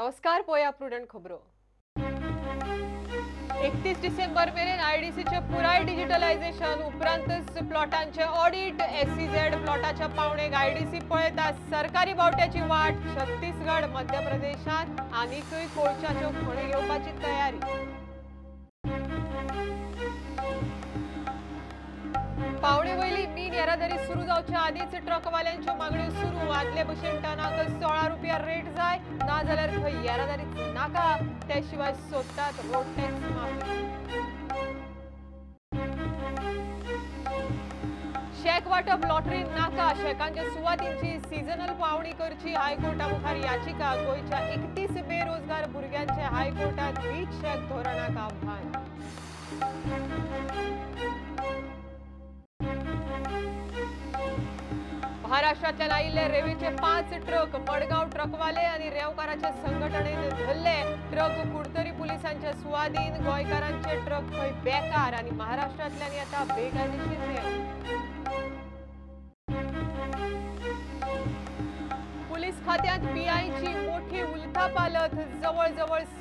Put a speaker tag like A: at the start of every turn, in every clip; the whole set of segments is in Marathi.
A: नमस्कार, पोया प्रुडंट खबरो। 31 डिसेंबर मेरेन आयडीसीचे पुराय डिजिटलायझेशन उपरांतच प्लॉटांचे ऑडिट एसईझेड प्लॉटाच्या पावणेक आयडीसी पळयता सरकारी बावट्याची वाट छत्तीसगड मध्य प्रदेशात आनीकय कोळशाच्यो खणी येवपाची तयारी। पावणे वयली मीन येरादारी सुरू जावच्या आदींच ट्रकवाल्यांच्यो मागण्यो सुरू। आदले भशेन टनाक 16 रुपया रेट जाय, ना जाल्यार खंय येरादारीच नाका, त्या शिवाय सोदतात रोड टॅक्स माफी। शेक वाटप लॉटरी नाका, शेकांच्या सुवातींची सिजनल पावणी करची हायकोर्टा मुखार याचिका। गोंयच्या 31 बेरोजगार भुरग्यांचे हायकोर्टात वीज शेक धोरणाक आव्हान। महाराष्ट्रातल्यान आयिल्ले रेवेचे 5 ट्रक मडगांव ट्रकवाले आणि रेवकाराच्या संघटनेन धरले। ट्रक कुडतरी पुलिसांच्या सुवाधीन, गोंयकारांचे ट्रक खंय बेकार आणि महाराष्ट्रातल्यान येता बेकायदेशीर रेव। पुलीस खात्यांत पीआयची मोठी उलथापालथ, जवळ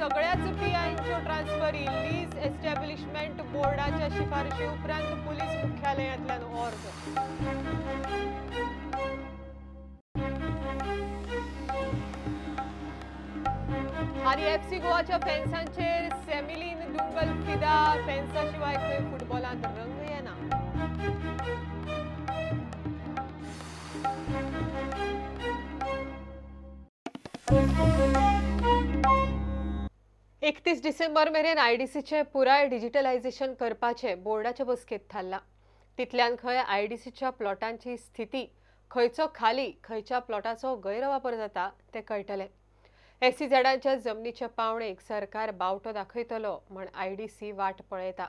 A: सगळ्याच पीआयंच्यो ट्रान्सफरी लीज एस्टॅब्लिशमेंट बोर्डाच्या शिफारशी उपरांत पुलीस मुख्यालयांतल्यान ऑर्ग। आणि एफसी गोवाच्या फॅन्सांचेर सेमिलीन दुंगल फिदा, फॅन्सा शिवाय खंय फुटबॉलांत रंग येना। 31 डिसेंबर मेरेन आयडीसीचे पुराय डिजिटलायझेशन करपाचे बोर्डाच्या बसकेत थारला। तितल्यान खंय आयडीसीच्या प्लॉटांची स्थिती, खंयचो खाली खंयच्या प्लॉटाचो गैरवापर जाता ते कळटले। एसईझेडांच्या जमनीच्या पावणेक सरकार बावटो दाखयतलो म्हण आयडीसी वाट पळयता।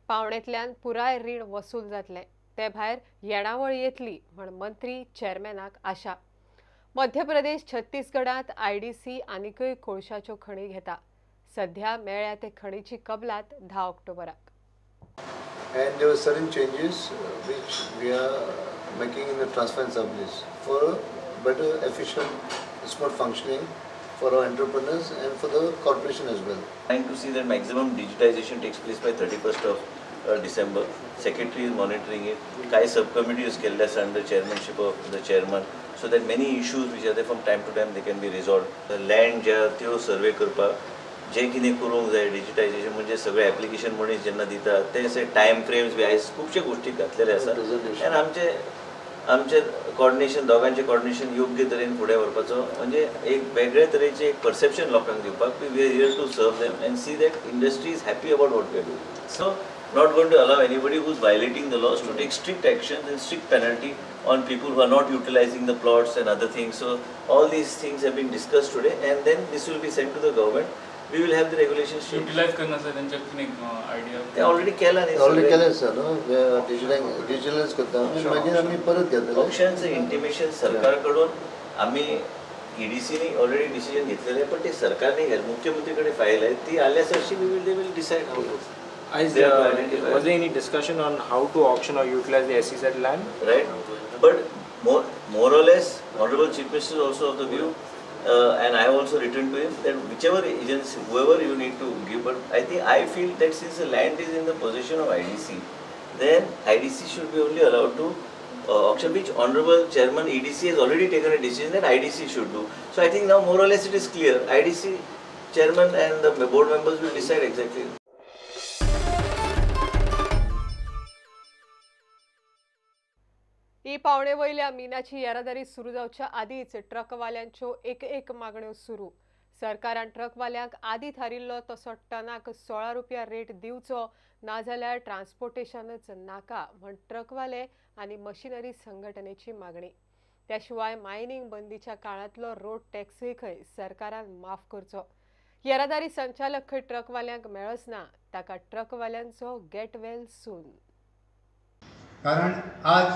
A: पावणेंतल्यान पुराय रीण वसूल जातले, ते भायर येणावळ येतली म्हण मंत्री चेअरमॅनाक आशा। मध्य प्रदेश छत्तीसगडांत आयडीसी आनीकय कोळशाच्यो खणी घेता। सध्या मेळ्ळ्या ते खणीची कबलात 10 ऑक्टोबराक।
B: And there were certain changes which we are making in the transfer and sublease for a better, efficient, smooth functioning for our entrepreneurs and for the corporation as well.
C: Trying to see that maximum digitization takes place by 31st of December. Secretary is monitoring it. Kai subcommittee is kept under chairmanship of the chairman, so that many issues which are there from time to time they can be resolved. The land ज्या त्यो सर्वे करपाक जे कितें करूंक जाय डिजिटायझेशन म्हणजे सगळे एप्लिकेशन मनीस जेन्ना दिता ते अशे टायम फ्रेम्स बी आयज खुबशे गोष्टी घातलेले आसा आनी आमचे कॉर्डिनेशन दोगांचे कॉर्डिनेशन योग्य तरेन फुडें व्हरपाचो म्हणजे एक वेगळे तरेचे एक परसेप्शन लोकांक दिवपाक we are here to serve them and see that industry is happy about what we are doing so not going to allow anybody who is violating the laws to take strict actions and strict penalty on people who are not utilizing the plots and other things. So all these things have been discussed today and then this will be sent to the government. We will have the regulations
D: utilize करण्याचा त्यांच्याकडे आयडिया
C: ते ऑलरेडी केला
B: सर नो डिजिटलाइज करता मागीर आम्ही परत घेतले
C: ऑप्शनचं इंटिमेशन सरकारकडून आम्ही ईडीसीने ऑलरेडी डिसिजन घेतलेले पण ते सरकारने मुख्यमंत्रीकडे फाईल आहे ती आल्यासारखी they will decide how to.
E: Was there any discussion on how to auction or utilize the SEZ land?
C: Right, but more or less, Honorable Chief Minister is also of the view, and I have also written to him that whichever agency, whoever you need to give, but I feel that since the land is in the possession of IDC, then IDC should be only allowed to auction, which Honorable Chairman EDC has already taken a decision that IDC should do. So I think now more or less it is clear. IDC Chairman and the board members will decide exactly.
A: ही पावणे वयल्या मिनाची येरादारी सुरू जावच्या आदींच ट्रकवाल्यांच्यो एक मागण्यो सुरू। सरकारान ट्रकवाल्यांक आदी थारिल्लो तसो टनाक 16 रुपया रेट दिवचो, ना जाल्यार ट्रान्सपोर्टेशनच नाका म्हण ट्रकवाले आनी मशिनरी संघटनेची मागणी। त्या शिवाय मायनिंग बंदीच्या काळांतलो रोड टॅक्सय खंय सरकारान माफ करचो। येरादारी संचालक खंय ट्रकवाल्यांक मेळच ना, ताका ट्रकवाल्यांचो गेट वेल सून।
F: कारण आज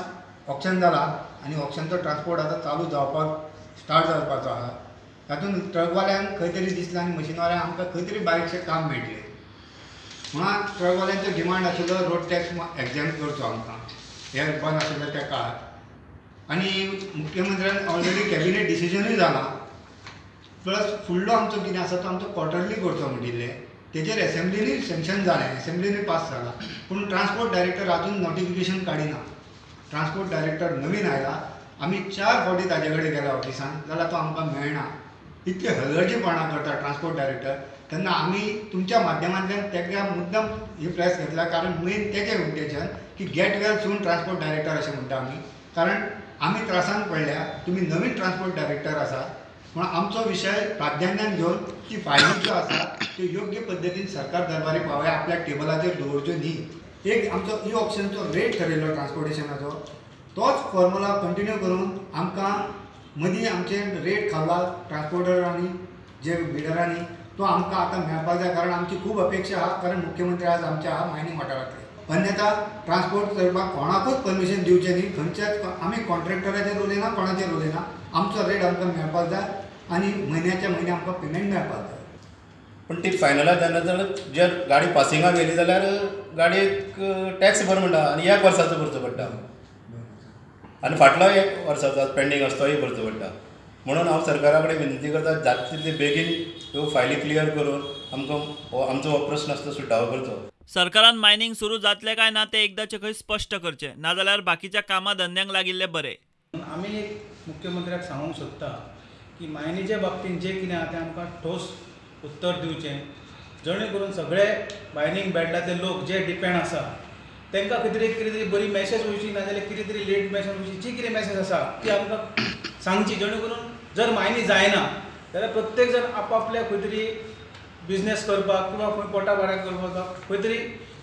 F: ऑक्शन जाला आणि ऑक्शनचो ट्रान्सपोर्ट आता चालू जावपाक स्टार्ट जावपाचो आहा। तातूंत ट्रकवाल्यांक खंय तरी दिसलां आनी मशीनवाल्यांक आमकां खंय तरी बारीकशें काम मेळटलें म्हणून ट्रकवाल्यांचो डिमांड आशिल्लो रोड टॅक्स एक्झॅम्प्ट करचो आमकां हे बंद आशिल्ले त्या काळार। आनी मुख्यमंत्र्यान ऑलरेडी कॅबिनेट डिसिजनूय जाला प्लस फुडलो आमचो कितें आसा तो आमचो क्वॉर्टरली करचो म्हणिल्लें तेजेर एसेंब्लीनी सँक्शन जालें, एसेंब्लीनी पास जाला, पूण ट्रान्सपोर्ट डायरेक्टर अजून नोटिफिकेशन काडिना. ट्रान्सपोर्ट डायरेक्टर नवीन आयला, आमी 4 फावटी ताजे कडेन गेला ऑफिसान, जाल्यार तो आमकां मेळना. इतके हलगर्जीपणां करता ट्रान्सपोर्ट डायरेक्टर. तेन्ना आमी तुमच्या माध्यमांतल्यान तेका मुद्दम ही प्रेस घेतला, कारण मेन तेजें उद्देशन की get well soon transport director अशें म्हणटा आमी, कारण आमी त्रासान पडल्या. तुमी नवीन ट्रान्सपोर्ट डायरेक्टर आसा, पूण आमचो विशय प्राधान्यान घेवन ती फायली ज्यो आसा त्यो योग्य पद्दतीन सरकार दरबारी पावया, आपल्या टेबलाचेर दवरच्यो न्ही. एक आमचो ई ऑप्शनचो रेट ठरयलो ट्रान्सपोर्टेशनाचो, तोच फॉर्मुला कंटिन्यू करून आमकां मदीं आमचे रेट खाला ट्रान्सपोर्टरांनी जे बिडरांनी, तो आमकां आतां मेळपाक जाय. कारण आमची खूब अपेक्षा आहा, कारण मुख्यमंत्री आज आमचे आहा मायनींग वाठारांतले. अन्यथा ट्रान्सपोर्ट करपाक कोणाकूच परमिशन दिवचें न्ही. खंयच्याच आमी कॉन्ट्रॅक्टराचेर उलयना, कोणाचेर उलयना. आमचो रेट आमकां मेळपाक जाय आनी म्हयन्याच्या म्हयने आमकां पेमेंट मेळपाक जाय.
G: पण ती फायनलाक जायना जाल्यार जर गाडी पासिंगाक गेली जाल्यार गाडयेक टॅक्स भर म्हणटा आनी 1 वर्साचो भरचो पडटा आनी फाटलो 1 वर्साचो पेंडींग आसा तोय भरचो पडटा. म्हणून हांव सरकारा कडेन विनंती करता, जाता तितले बेगीन ह्यो फायली क्लियर करून आमकां आमचो हो प्रश्न आसा तो सुटावो करचो.
H: सरकारान मायनिंग सुरू जातले काय ना ते एकदांचे खंय स्पश्ट करचें, नाजाल्यार बाकीच्या कामां धंद्यांक लागिल्ले बरे.
I: आमी एक मुख्यमंत्र्याक सांगूंक सोदता की मायनीच्या बाबतींत जें कितें आहा तें आमकां ठोस उत्तर दिवचें, जणे करून सगळे मायनींग बॅल्टांतले लोक जे डिपेंड आसा तांकां कितें तरी बरी मॅसेज वयची, नाजाल्यार कितें तरी लेट मॅसेज वयची, जी कितें मॅसेज आसा ती आमकां सांगची, जणे करून जर मायनी जायना जाल्यार प्रत्येक जण आपापल्या खंय तरी बिझनेस करपाक किंवा खंय पोटा भाड्याक करपाक खंय तरी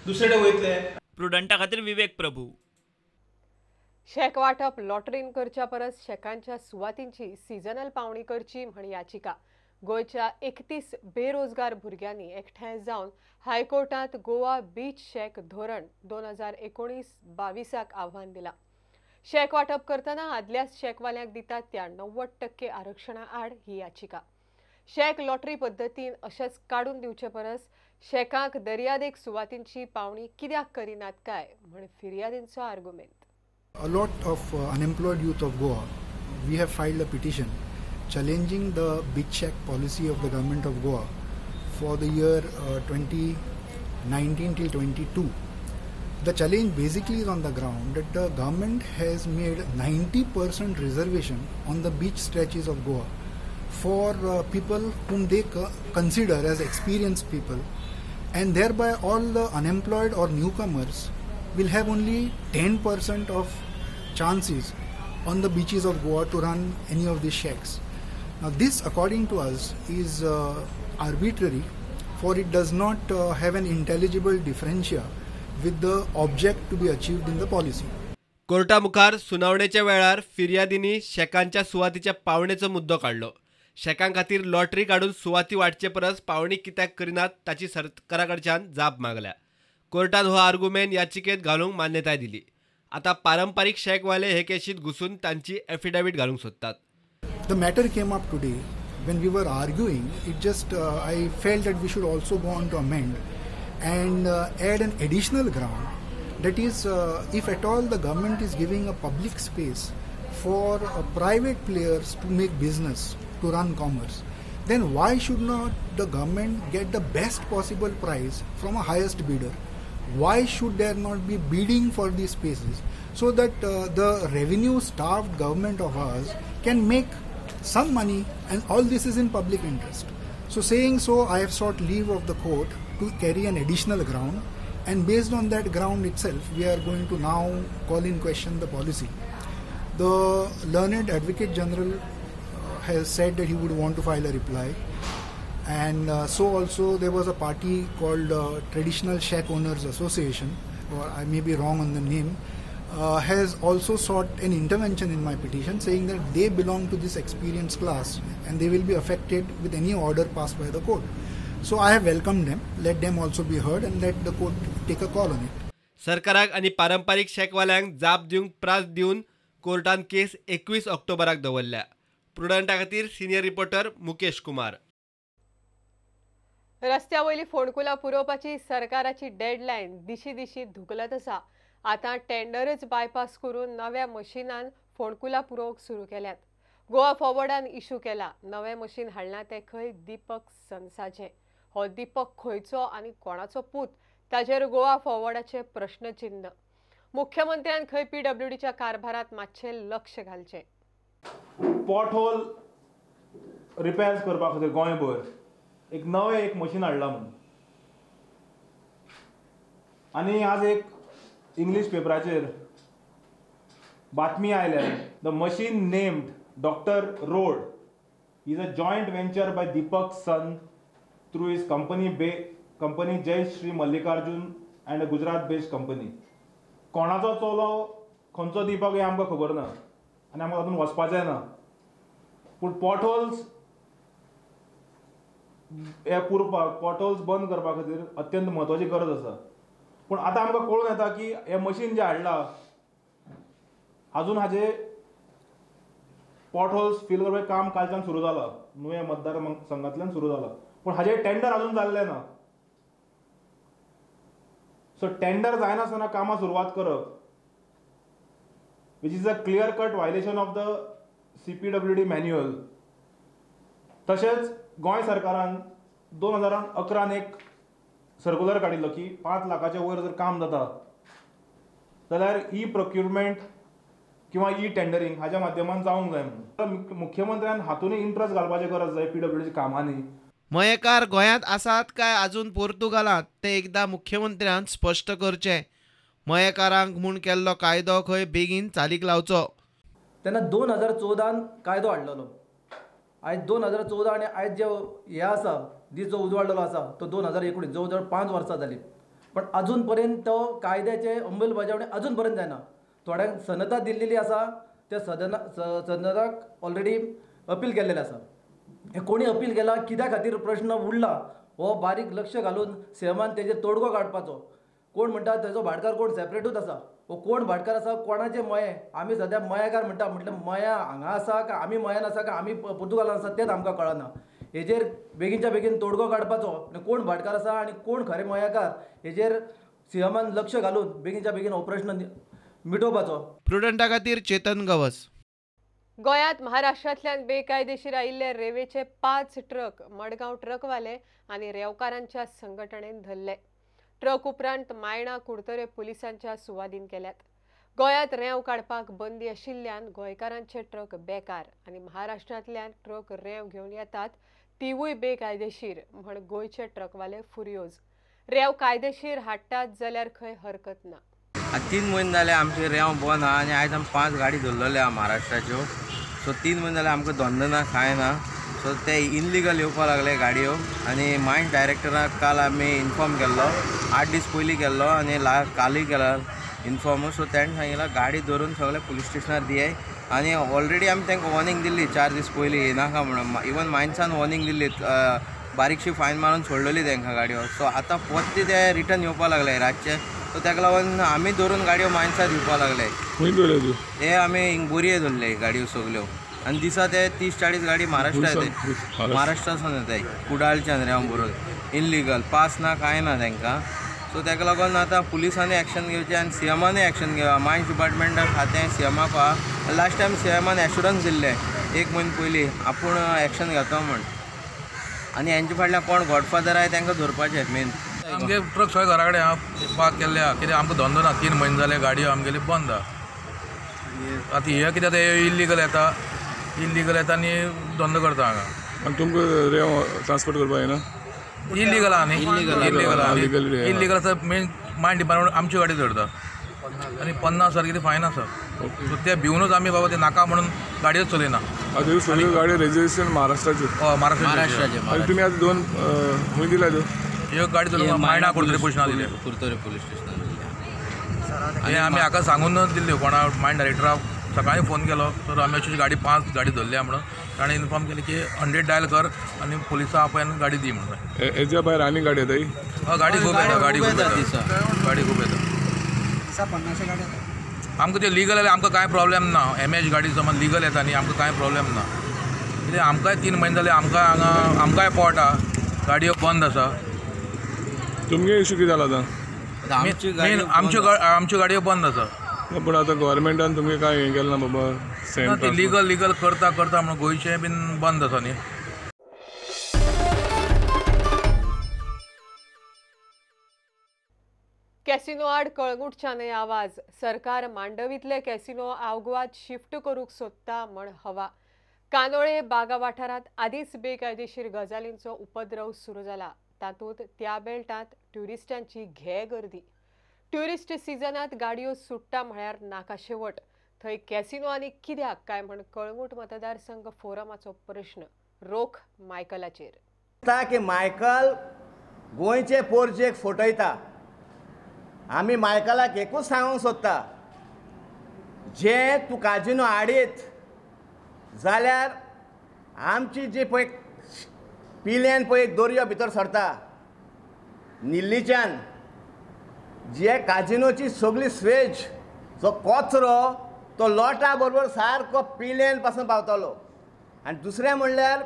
I: दुसरे कडेन वयतले.
H: प्रुडंटा खातीर विवेक प्रभू.
A: शेक वाटप लॉटरीन करच्या परस शेकांच्या सुवातींची सिजनल पावणी करची म्हण याचिका गोंयच्या 31 बेरोजगार भुरग्यांनी एकठांय जावन हायकोर्टांत गोवा बीच शेक धोरण 2019-22 आव्हान दिलां. शेक वाटप करतना आदल्या शेकवाल्यांक दितात त्या 90% आरक्षणा आड ही याचिका. शेक लॉटरी पद्दतीन अशेंच काडून दिवचे परस शेकांक दर्यादेग सुवातींची पावणी कित्याक करिनात काय म्हण फिर्यादींचो argument.
J: A lot of unemployed youth of Goa, we have filed a petition challenging the beach shack policy of the government of Goa for the year 2019 till 22. The challenge basically is on the ground that the government has made 90% reservation on the beach stretches of Goa for people whom they consider as experienced people, and thereby all the unemployed or newcomers will have only 10% of chances on the beaches of Goa to run any of these shacks. Now this, according to us, is arbitrary, for it does not have an intelligible differentia with the object to be achieved in the policy.
K: Carta मुखार सुनावणेच्या वेळार फिर्यादींनी शेकांच्या सुवातीच्या पावणेचो मुद्दो काढलो. शेकां खातीर लॉटरी काडून सुवाती वाटचे परस पावणी कित्याक करिनात ताची सरकारा कडच्यान जाप मागल्या. कोर्टान हो आर्ग्युमेंट याचिकेत घालूंक मान्यताय दिली. आता पारंपारीक शेकवाले हे केशीत घुसून तांची एफिडेविट घालूंक सोदतात.
J: The matter came up today when we were arguing. It just I felt that we should also go on to amend and add an additional ground. That is, if at all the government is giving a public space for private players to make business, to run commerce, then why should not the government get the best possible price from a highest bidder? Why should there not be bidding for these spaces so that the revenue-starved government of ours can make some money, and all this is in public interest? So saying so, I have sought leave of the court to carry an additional ground, and based on that ground itself, we are going to now call in question the policy. The learned Advocate General has said that he would want to file a reply. And so also there was a party called Traditional Shack Owners Association, or I may be wrong on the name, has also sought an intervention in my petition, saying that they belong to this experienced class and they will be affected with any order passed by the court. So I have welcomed them, let them also be heard and let the court take a call on it.
K: सरकाराक आनी पारंपारीक शेकवाल्यांक जाप दिवंक प्रास दिवन कोर्टान केस 21 ऑक्टोबराक दवरल्या. प्रुडंटा खातीर सिनियर रिपोर्टर मुकेश कुमार.
A: रस्त्या वयली फोंडकुलां पुरोवपाची सरकाराची डेडलायन दिशी दिशी धुकलत आसा. आतां टेंडरच बायपास करून नव्या मशिनान फोंडकुलां पुरोवंक सुरू केल्यात. गोवा फॉरवर्डान इश्यू केला नवे मशीन हाडला ते खंय दीपक संसाचे. हो दीपक खंयचो आनी कोणाचो पूत ताजेर गोवा फॉरवर्डाचे प्रश्नचिन्ह. मुख्यमंत्र्यान खंय PWDच्या कारभारात मातशें लक्ष घालचें.
L: पॉट होल रिपेअर्स करपा खातीर गोंयभर एक नवें मशीन हाडला म्हणून. आनी आज एक इंग्लीश पेपराचेर बातमी आयल्या the machine named doctor road is a joint venture by Deepak son through his company Jai Shri Mallikarjun and a Gujarat based company. कोणाचो चलो खंयचो दीपक हें आमकां खबर ना आनी आमकां तातूंत वचपाचें ना. पूण पॉट होल्स बंद करपा खातीर अत्यंत म्हत्वाची गरज आसा. पूण आतां आमकां कळून येता की हें मशीन जें हाडलां अजून हाजे पॉट होल्स फिल करपाचें काम कालच्यान सुरू जालां. नुवें मतदार संघांतल्यान सुरू जालां. पूण हाजें टेंडर अजून जाल्लें ना. सो टेंडर जायनासतना कामां सुरवात करप which is a clear cut violation of the CPWD manual. तशेंच गोंय सरकारान 2011 एक सर्क्युलर काडिल्लो की 5 लाखाच्या वयर जर काम जाता जाल्यार ई प्रोक्युरमेंट किंवा ई टेंडरिंग हाच्या माध्यमान जावंक जाय म्हणून. मुख्यमंत्र्यान हातूंय इंट्रस्ट घालपाची गरज जाय PWDच्या कामांनी.
K: मयेकार गोंयांत आसात काय आजून पोर्तुगालांत ते एकदां मुख्यमंत्र्यान स्पश्ट करचें. मयेकारांक म्हूण केल्लो कायदो खंय बेगीन चालीक लावचो.
M: तेन्ना 2014 कायदो हाडलेलो. आयज 2014 आनी आयज जे हे आसा दीस जो उजवाडलेलो आसा तो 2019 जवळ जवळ 5 वर्सां जालीं. पण अजून पर्यंत तो कायद्याचे अंमलबजावणी अजून पर्यंत जायना. थोड्यांक सनदा दिल्लेली आसा त्या सनदाक ऑलरेडी अपील केल्लेलें आसा. हे कोणी अपील केला कित्या खातीर प्रश्न उरला हो बारीक लक्ष घालून सीएमान तेजेर तोडगो काडपाचो. कोण म्हणटा तेजो भाटकार कोण सेपरेटूच आसा. हो कोण भाटकार आसा कोणाचे मये आमी सद्या मयेकार म्हणटा. म्हटल्यार मया हांगा आसा काय आमी मयान आसा काय आमी पोर्तुगालान आसा तेच आमकां कळना. हेजेर बेगीनच्या बेगीन तोडगो काडपाचो आनी कोण भाटकार आसा आनी कोण खरे मयेकार हेजेर सीएमान लक्ष घालून बेगीनच्या बेगीन हो प्रश्न मिटोवपाचो.
K: प्रुडंटा खातीर चेतन गवस.
A: गोंयांत महाराष्ट्रांतल्यान बेकायदेशीर आयिल्ले रेवेचे 5 ट्रक मडगांव ट्रकवाले आनी रेवकारांच्या संघटनेन धरले. ट्रक उपरांत मायणा कुडतरे पुलिसांच्या सुवादीन केल्यात. गोंयांत रेंव काडपाक बंदी आशिल्ल्यान गोंयकारांचे ट्रक बेकार आनी महाराष्ट्रांतल्यान ट्रक रेंव घेवन येतात तिवूय बेकायदेशीर म्हण गोंयचे ट्रकवाले फुर्योज. रेंव कायदेशीर हाडटात जाल्यार खंय हरकत ना.
N: 3 म्हयने जाले आमचे रेंव बंद आहा आनी आयज आमी 5 गाडी धरलेले आहा महाराष्ट्राच्यो. सो 3 म्हयने जाले आमकां धंदो ना कांय ना. सो ते इनलिगल येवपा लागले गाडयो आनी मायंड डायरेक्टराक काल आमी इन्फॉर्म केल्लो 8 दीस पयलीं केल्लो आनी कालूय केला इन्फॉर्म. सो ताणें सांगिल्लो गाडी धरून सगळे पुलीस स्टेशनार दियाय आनी ऑलरेडी आमी तांकां वॉर्निंग दिल्ली 4 दीस पयलीं येनाका म्हणून. इवन मायन्सान वॉर्निंग दिल्ली बारीकशी फायन मारून सोडलेली तांकां गाडयो. सो आतां परती ते रिटर्न येवपा लागले रातचे. सो ताका लागून आमी धरून गाडयो मायन्सार दिवपा लागले. हे आमी हिंग बोरये धरले गाडयो सगल्यो आनी दिसा ते 30-40 गाडी महाराष्ट्रा येताय. महाराष्ट्रासून येताय कुडाळच्यान रेंव बरोवन इनलिगल पास ना कांय ना तांकां. सो ताका लागून आतां पुलिसांनी एक्शन घेवचें आनी सीएमानूय एक्शन घेवया. मायन्स डिपार्टमेंटा खातें सीएमाक आहा. लास्ट टायम सीएमान एश्युरन्स दिल्लें 1 म्हयनो पयलीं आपूण एक्शन घेता म्हूण. आनी हेंचे फाटल्यान कोण गॉडफादर आहाय तांकां धरपाचें मेन.
O: आमगे ट्रक सगळे घरा कडेन पार्क केल्ले आहा. कित्याक आमकां धंदो ना. 3 म्हयने जाले गाडयो आमगेली बंद आहा. आतां हे कित्याक इल्लिगल येता आनी धंदो करता हांगा.
P: आनी तुमकां रेंव ट्रान्सपोर्ट करपा येना.
O: इल्लिगल आहा न्ही. इल्लिगल आसा मेन मायंड डिपार्टमेंट आमची गाडी धरता आनी 50,000 कितें फायन आसा. सो ते भिवनूच आमी बाबा ते नाका म्हणून गाडयोच चलयना.
P: आतां सगळ्यो गाडयो रेजिस्ट्रेशन महाराष्ट्राच्यो.
O: हय महाराष्ट्राचे.
P: आनी तुमी आतां 2 खंय दिल्या त्यो.
O: ह्यो गाडी चलोवन मायणा कुडतरे पुलीस स्टेशनार दिल्या.
N: कुडतरे पुलीस स्टेशनार दिल्या.
O: हे आमी हाका सांगून दिल्ल्यो कोणा मायंड डायरेक्टराक सकाळीं फोन केलो तर आमी अशी गाडी 5 गाडी धरल्या म्हणून ताणें इन्फॉर्म केलें की 100 डायल कर आनी पुलिसां आपल्यान गाडी दी म्हणून.
P: हेच्या भायर आनी गाडी येताय.
O: गाडी खूब येता. गाडी खूब येता. आमकां ते लिगल जाल्यार आमकां कांय प्रॉब्लेम ना. MH गाडी समज लिगल येता न्ही आमकां कांय प्रॉब्लेम ना. कित्याक आमकांय 3 म्हयने जाले आमकां हांगा आमकांय पॉट आहा गाडयो बंद आसा.
P: तुमगे इश्यू कितें जाला आतां.
O: मेन आमच्यो गाडयो बंद आसा.
P: पूण आतां गोवोरमेंटान तुमगे कांय हें केलें ना बाबा
O: ती लिगल करता म्हणून गोंयचें बीन बंद आसा न्ही.
A: कॅसिनो आड कळंगूटच्यान आवाज. सरकार मांडवीतले कॅसिनो आवगवाद शिफ्ट करूंक सोदता म्हण हवा. कानोळे बागा वाठारांत आदींच बेकायदेशीर गजालींचो उपद्रव सुरू जाला. तातूंत त्या बेल्टांत ट्युरिस्टांची घे गर्दी. ट्युरिस्ट सिजनांत गाडयो सुट्टा म्हळ्यार नाका शेवट. थंय कॅसिनो आनी कित्याक काय म्हण कळंगूट मतदारसंघ फोरमाचो प्रश्न रोख मायकलाचेर.
Q: की मायकल गोंयचे पोरजेक फटयता. आमी मायकलाक एकूच सांगूंक सोदता, जे तूं काजिनो आडयत जाल्यार आमची जी पळय पिल्यान पळय दर्यो भितर सरता निल्लीच्यान, जे काजिनोची सगळी स्वेज जो कचरो तो लोटा बरोबर सारको पिल्यान पासून पावतलो. आनी दुसरें म्हणल्यार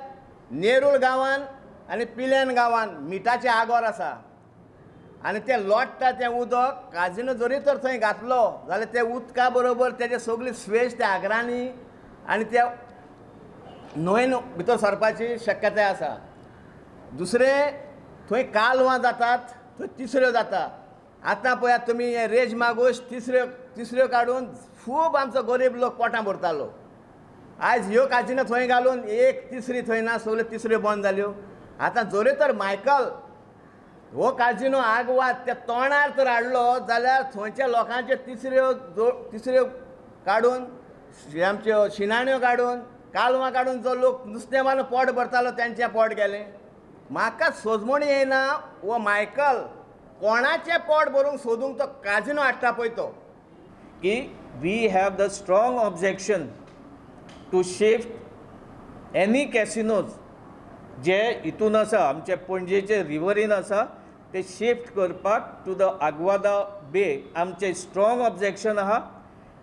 Q: नेरूळ गांवान आनी पिल्यान गांवान मिठाचे आगोर आसा आनी तें लोटता तें उदक काजिनो जरी तर थंय घातलो जाल्यार ते उदका बरोबर तेजे सगळी स्वेज त्या आगरांनी आनी त्या न्हंयेन भितर सरपाची शक्यताय आसा. दुसरें थंय कालवां जातात, थंय तिसऱ्यो जाता. आतां पळयात तुमी हे रेज मागोश तिसऱ्यो काडून खूब आमचो गरीब लोक पोटां भरतालो. आयज ह्यो काजिनो थंय घालून एक तिसरी थंय ना, सगल्यो तिसऱ्यो बंद जाल्यो. आतां जरी तर मायकल हो काजिनो आगवाद त्या तोंडार तर हाडलो जाल्यार थंयच्या लोकांचे तिसऱ्यो काडून आमच्यो शिनाण्यो काडून कालवां काडून जो लोक नुस्तें मारून पोट भरतालो तेंचें पोट गेलें. म्हाका सोजमणी येयना हो मायकल कोणाचें पोट भरूंक सोदूंक तो काजिनो हाडटा पळय तो. की we have the strong objection to shift any casinos जे हितून आसा आमचे पणजेचे रिवरीन आसा ते शिफ्ट करपाक टू द आग्वादा बे. आमचें स्ट्रॉंग ऑब्जेक्शन आहा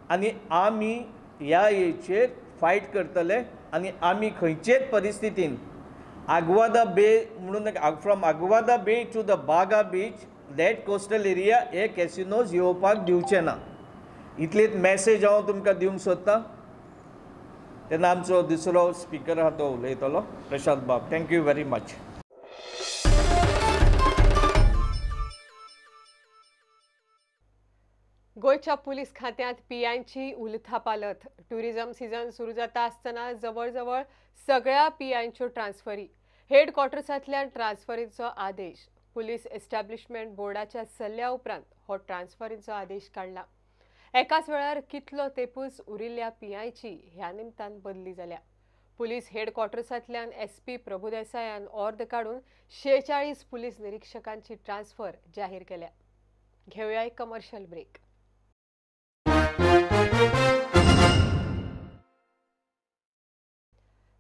Q: आनी आमी ह्या हेचेर फायट करतले आनी आमी खंयचेच परिस्थितीन आग्वादा बे म्हणून फ्रॉम आग्वादा बे टू द बागा बीच दॅट कोस्टल एरिया हे कॅसिनोज येवपाक दिवचे ना. इतलीच मॅसेज हांव तुमकां दिवंक सोदतां. तेन्ना आमचो दुसरो स्पिकर आहा तो उलयतलो, प्रशांत बाब. Thank you very much.
A: गोंयच्या पुलीस खात्यांत पीआयची उलथापालथ. ट्युरिझम सीझन सुरू जाता आसतना जवळ सगळ्या पीआयच्यो ट्रान्सफरी. हेडक्वॉर्टर्सांतल्यान ट्रान्सफरींचो आदेश. पुलीस एस्टॅब्लिशमेंट बोर्डाच्या सल्ल्या उपरांत हो ट्रान्सफरींचो आदेश काडला. एकाच वेळार कितलो तेपूस उरिल्ल्या पीआयची ह्या निमतान बदली जाल्या. पुलीस हेडक्वॉर्टर्सांतल्यान SP प्रभुदेसायान ऑर्द काडून 46 पुलीस निरीक्षकांची ट्रान्सफर जाहीर केल्या. घेवया एक कमर्शियल ब्रेक.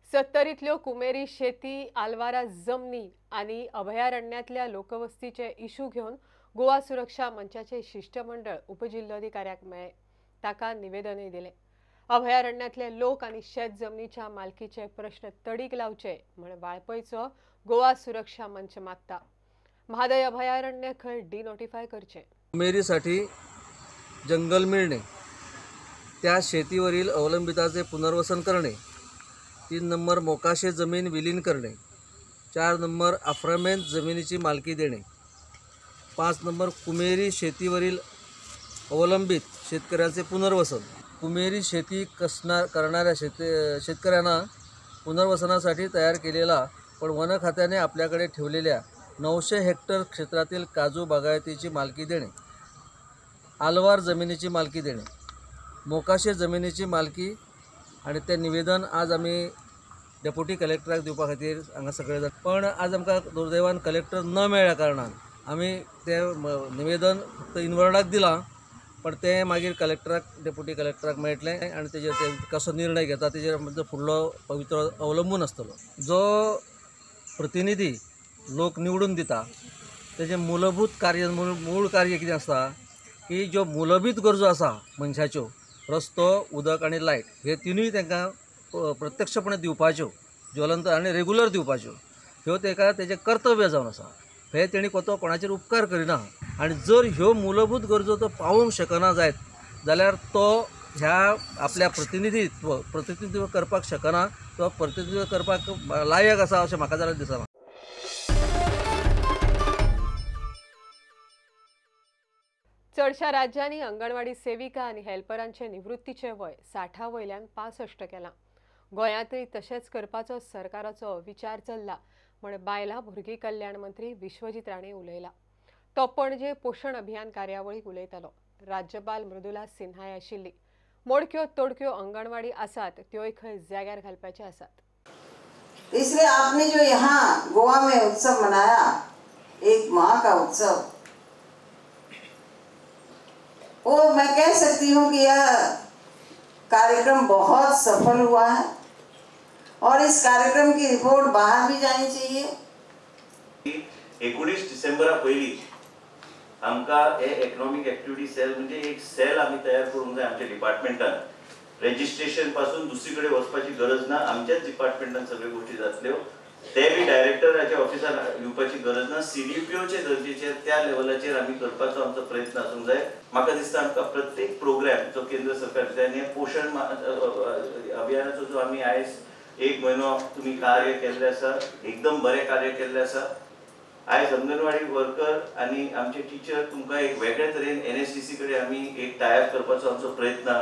A: सत्तरींतल्यो कुमेरी शेती, आलवारा जमनी आनी अभयारण्यांतल्या लोकवस्तीचे इशू घेवन गोवा सुरक्षा मंचाचे शिष्टमंडळ उपजिल्लोधिकाऱ्याक मेळ्ळे. ताका निवेदनय दिलें. अभयारण्यांतले लोक आनी शेत जमनीच्या मालकीचे प्रश्न तडीक लावचे म्हण वाळपयचो गोवा सुरक्षा मंच मागता. म्हादय अभयारण्य खंय डिनोटिफाय करचें.
R: कुमेरीसाठी जंगल मिळणे, त्या शेतीवरील अवलंबिताचे पुनर्वसन करणे, 3 नंबर मोकाशे जमीन विलीन करणे, 4 नंबर अफ्रामेंत जमिनीची मालकी देणे, 5 नंबर कुमेरी शेतीवरील अवलंबित शेतकऱ्यांचे पुनर्वसन. कुमेरी शेती करणाऱ्या शेतकऱ्यांना पुनर्वसनासाठी तयार केलेला पण वन खात्याने आपल्याकडे ठेवलेल्या 900 हेक्टर क्षेत्रातील काजू बागायतीची मालकी देणे, आलवार जमिनीची मालकी देणे, मोकाशे जमिनीची मालकी आणि ते निवेदन आज आम्ही डेप्युटी कलेक्टराक दिवपा खातीर हांगा सगळे जाण. पण आज आमकां दुर्दैवान कलेक्टर न मेळ्ळ्या कारणान आमी ते निवेदन फक्त इनवर्डाक दिलां, पण ते मागीर कलेक्टराक डेप्युटी कलेक्टराक मेळटलें आनी तेजेर ते कसो निर्णय घेता तेजेर म्हणजे फुडलो पवित्र अवलंबून आसतलो. जो प्रतिनिधी लोक निवडून दिता तेजें मूलभूत कार्य मूळ कार्य कितें आसता की ज्यो मूलभूत गरजो आसा मनशाच्यो, रस्तो, उदक आनी लायट, हे तिनूय तांकां प्रत्यक्षपणे दिवपाच्यो, ज्वलंत आनी रेगुलर दिवपाच्यो, ह्यो ताका तेजें कर्तव्य जावन आसा. हे तेणी कोणाचेर उपकार करिना. आनी जर ह्यो मूलभूत गरजो तो पावोवंक शकना जायत जाल्यार तो ह्या आपल्या प्रतिनिधित्व करपाक शकना किंवा प्रतिनिधित्व करपाक लायक आसा अशें म्हाका जाल्यार दिसना.
A: चडशा राज्यांनी अंगणवाडी सेविका आनी हेल्परांचे निवृत्तीचे वय 60 वयल्यान 65 केलां. गोंयांतय तशेंच करपाचो सरकाराचो विचार चल्ला म्हण बायलां भुरगीं कल्याण मंत्री विश्वजीत राणे उलयला. तो पणजे पोषण अभियान कार्यावळीक उलयतालो. राज्यपाल मृदुला सिन्हाय आशिल्ली. मोडक्यो तोडक्यो अंगणवाडी आसात त्योय खंय जाग्यार घालपाचे आसात.
S: इसलिए आपने जो यहाँ गोवा में उत्सव मनाया, एक माँ का उत्सव, वो मैं कह सकती हूँ कि यह कार्यक्रम बहुत सफल हुआ है और इस कार्यक्रम की रिपोर्ट बाहर भी जानी चाहिए.
C: 19 डिसेंबरा पयलीं आमकां हे इकॉनॉमिक एक्टिविटी सेल म्हणजे एक सेल आमी तयार करूंक जाय आमच्या डिपार्टमेंटान. रेजिस्ट्रेशन पासून दुसरी कडेन वचपाची गरज ना, आमच्याच डिपार्टमेंटान सगळ्यो गोष्टी जातल्यो. ते बी डायरेक्टराच्या ऑफिसान येवपाची गरज ना. CDPOचे दर्जेचेर त्या लेवलाचेर आमी करपाचो आमचो प्रयत्न आसूंक जाय. म्हाका दिसता आमकां प्रत्येक प्रोग्राम जो केंद्र सरकार दिता आनी पोषण अभियानाचो जो आमी आयज 1 म्हयनो तुमी कार्य केल्लें आसा, एकदम बरें कार्य केल्लें आसा. आयज अंगणवाडी वर्कर आनी आमचे टीचर तुमकां एक वेगळे तरेन NSDC कडेन आमी एक टायअप करपाचो आमचो प्रयत्न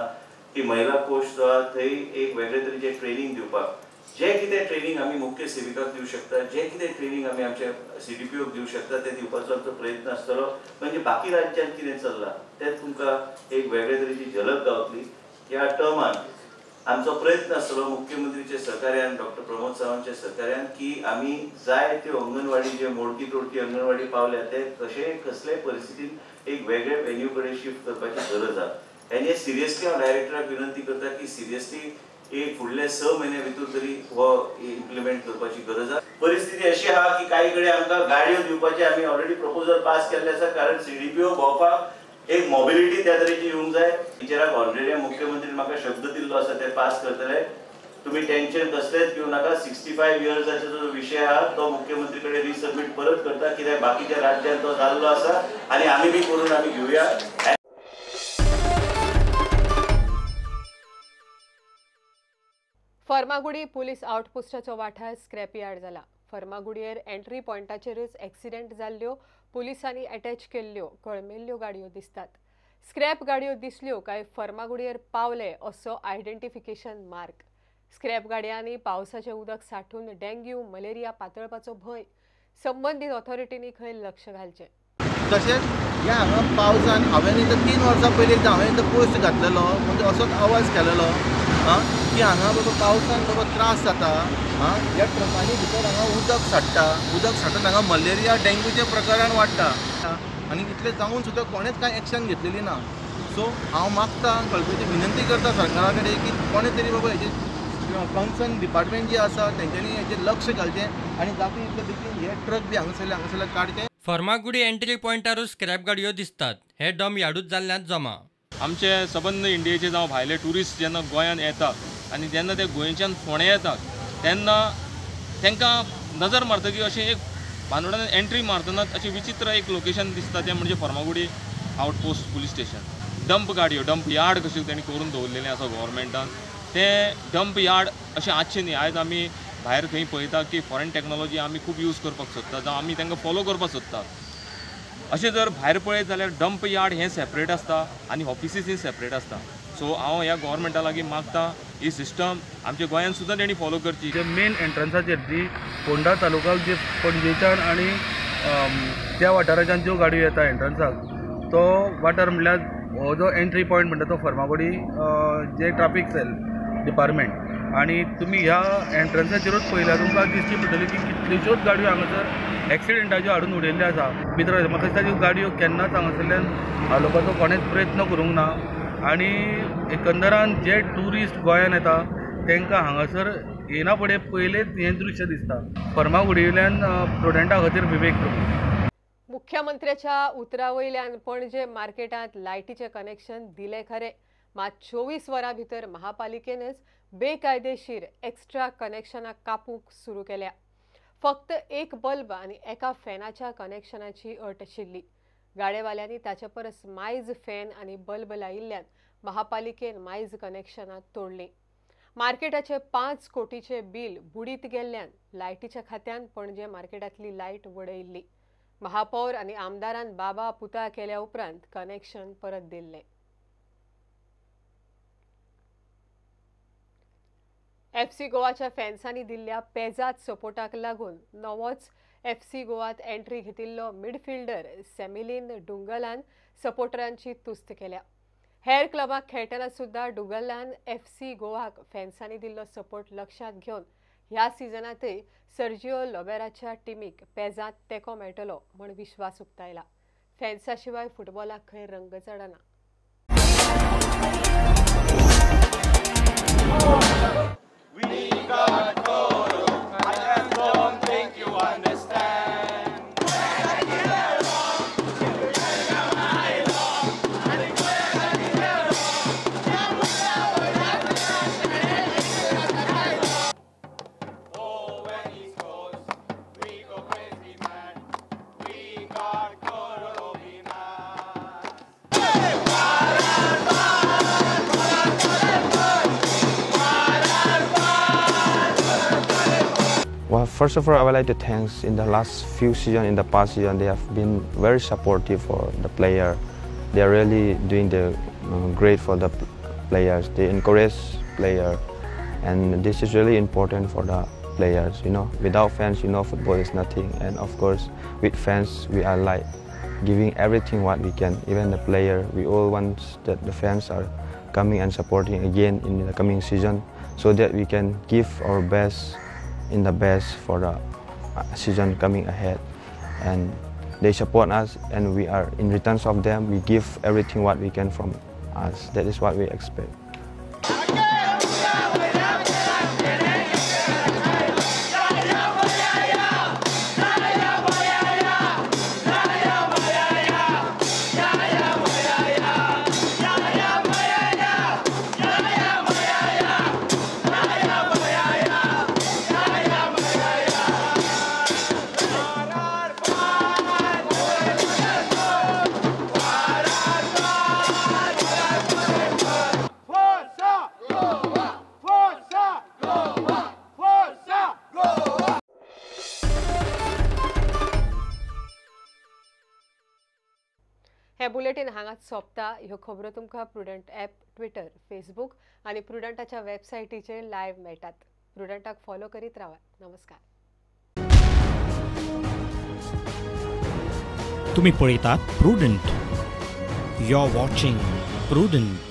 C: की महिला कोश जो आहा थंय एक वेगळे तरेचे ट्रेनिंग दिवपाक. जे कितें ट्रेनिंग आमी मुख्य सेविकाक दिवंक शकता, जे कितें ट्रेनिंग आमी आमच्या CDPOक दिवंक शकता ते दिवपाचो आमचो प्रयत्न आसतलो. म्हणजे बाकी राज्यांत कितें चल्लां तें तुमकां एक वेगळे तरेची झलक गावतली. ह्या टर्मान आमचो प्रयत्न आसतलो मुख्यमंत्रीचे सहकार्यान, डॉक्टर प्रमोद सावंतचे सहकार्यान की आमी जाय त्यो अंगणवाडी जे मोडकी तोडकी अंगणवाडी पावल्या ते कशे कसले परिस्थितीन एक वेगळे वेन्यू कडेन शिफ्ट करपाची गरज आहा. हेजे सिरियसली हांव डायरेक्टराक विनंती करता की सिरियसली एक फुडले 6 म्हयने भितर तरी हो इम्प्लिमेंट करपाची गरज आहा. परिस्थिती अशी आहा की काही कडेन आमकां गाडयो दिवपाचे आमी ऑलरेडी प्रपोजल पास केल्ले आसा, कारण CDPO भोंवपाक एक मोबिलिटी त्या तरेची येवंक जाय. टिचराक ऑलरेडी मुख्यमंत्रीन म्हाका शब्द दिल्लो आसा ते पास करतले. तुम्ही टेन्शन कसलेच घेऊ नका. 65 इयर्साचो जो विषय आहा तो मुख्यमंत्री कडेन रिसबमिट परत करता, कित्याक बाकीच्या राज्यांत तो जाल्लो आसा आनी आमी बी करून आमी घेवया.
A: फर्मागुडी पुलीस आउटपोस्टाचो वाठार स्क्रॅप यार्ड जाला. फर्मागुडयेर एंट्री पॉयंटाचेरच एक्सिडेंट जाल्ल्यो पुलिसांनी अटॅच केल्ल्यो कळमेल्ल्यो गाडयो दिसतात. स्क्रॅप गाडयो दिसल्यो काय फर्मागुडयेर पावले असो आयडेंटिफिकेशन मार्क. स्क्रॅप गाडयांनी पावसाचें उदक सांठून डेंग्यू मलेरिया पातळपाचो भंय. संबंधीत ऑथॉरिटींनी खंय लक्ष घालचें.
T: तशेंच ह्या हांगा पावसान हांवें इथं 3 वर्सां पयलीं हांवें इथं पोस्ट घातलेलो, म्हणजे असोच आवाज केलेलो की हांगा बाबा पावसान बाबा त्रास जाता. ह्या ट्रकांनी भितर हांगा उदक साठून हांगा मलेरिया डेंग्यूचे प्रकरण वाडटा आनी इतलें जावन सुद्दां कोणेच कांय एक्शन घेतलेली ना. सो हांव मागता, कळकळीची विनंती करता सरकारा कडेन की कोणे तरी बाबा हेजे कन्सर्न डिपार्टमेंट जे आसा तेंच्यांनी हेजेर लक्ष घालचें आनी जाता तितले बेगीन हे ट्रक बी हांगासरले काडचे.
U: फर्मागुडी एंट्री पॉयंटारूच स्क्रॅप गाडयो दिसतात. हे डम यार्डूच जाल्ल्यान जमा.
V: आमचे सबंद इंडियेचे जावं भायले ट्युरिस्ट जेन्ना गोंयांत येतात आनी जेन्ना ते गोंयच्यान फोंड्या येतात तेन्ना तांकां नजर मारतकीर अशें एक बांदोड्यान एंट्री मारतनाच अशें विचित्र एक लोकेशन दिसता, तें म्हणजे Farmagudi outpost police station. Dump गाडयो, डंप यार्ड कशें तेणी करून दवरलेलें आसा गव्हर्मेंटान. तें डंप यार्ड अशें आसचें न्ही. आयज आमी भायर खंय पळयता की फॉरेन टॅक्नोलॉजी आमी खूब यूज करपाक सोदता जावं आमी तांकां फॉलो करपाक सोदता. अशें जर भायर पळयत जाल्यार डंप यार्ड हें सेपरेट आसता आनी ऑफिसीस ही सेपरेट आसता. सो हांव ह्या गव्हर्मेंटा लागीं मागता ही सिस्टम आमच्या गोंयांत सुद्दां तेणी फॉलो करची.
I: जे मेन एंट्रन्साचेर जी फोंडा तालुकाक जे पणजेच्यान आनी त्या वाठाराच्यान ज्यो गाडयो येता एंट्रन्साक, तो वाठार म्हणल्यार हो जो एंट्री पॉयंट म्हणटा तो फर्मागुडी जे ट्राफीक सेल डिपार्टमेंट. आनी तुमी ह्या एंट्रन्साचेरूच पळयल्यार तुमकां दिसची पडटली की कितल्योश्योच गाडयो हांगासर एक्सिडेंटाच्यो हाडून उडयल्ल्यो आसा. भितर म्हाका दिसता त्यो गाडयो केन्नाच हांगासरल्यान हालोवपाचो कोणेच प्रयत्न करूंक ना. आनी एकंदरान जे ट्युरिस्ट गोंयांत येता तांकां हांगासर येना फुडें पयलेच हें दृश्य दिसता. फर्मागुडयेंतल्यान स्टुडंटां खातीर विवेक प्रभू.
A: मुख्यमंत्र्याच्या उतरा वयल्यान पणजे मार्केटांत लायटीचें कनेक्शन दिलें खरें, मात 24 वरां भितर महापालिकेनच बेकायदेशीर एक्स्ट्रा कनेक्शनां कापूंक सुरू केल्या. फक्त एक बल्ब आनी एका फॅनाच्या कनेक्शनाची अट आशिल्ली. गाडेवाल्यांनी ताचे परस मायज फॅन आनी बल्ब लायिल्ल्यान महापालिकेन मायज कनेक्शनां तोडली. मार्केटाचे 5 कोटीचे बिल बुडीत गेल्ल्यान लायटीच्या खात्यान पणजे मार्केटातली लायट वडयल्ली. महापौर आनी आमदारान बाबा पुता केल्या उपरांत कनेक्शन परत दिल्ले. FC गोवाच्या फॅन्सांनी दिल्ल्या पेजात सपोर्टाक लागून नवोच FC गोवात एंट्री घेतिल्लो मिडफिल्डर सेमिलिन डुंगलान सपोर्टरांची तुस्त केल्या. हेर क्लबाक खेळटना सुद्धा डुगलान FC गोवाक फॅन्सांनी दिल्लो सपोर्ट लक्षात घेवन ह्या सिजनातय सर्जिओ लोबेराच्या टिमीक पेजांत तेंको मेळटलो म्हूण विश्वास उक्तायला. फॅन्सा शिवाय फुटबॉलाक खंय रंग चडना.
B: Well, first of all, I would like to thank in the last few seasons, in the past season, they have been very supportive for the player. They are really doing the great for the players. They encourage player, and this is really important for the players. You know, without fans, you know, football is nothing. And of course, with fans, we are like giving everything what we can. Even the player, we all want that the fans are coming and supporting again in the coming season, so that we can give our best. In the best for the season coming ahead, and they support us, and we are in returns of them. We give everything what we can from us. That is what we expect.
A: हे बुलेटिन हांगाच सोंपता. ह्यो खबरो तुमकां प्रुडंट ॲप, ट्विटर, फेसबुक आनी प्रुडंटाच्या वेबसायटीचेर लायव्ह मेळटात. प्रुडंटाक फॉलो करीत रावा. नमस्कार.
D: तुम्ही पळयतात Prudent. You are watching prudent.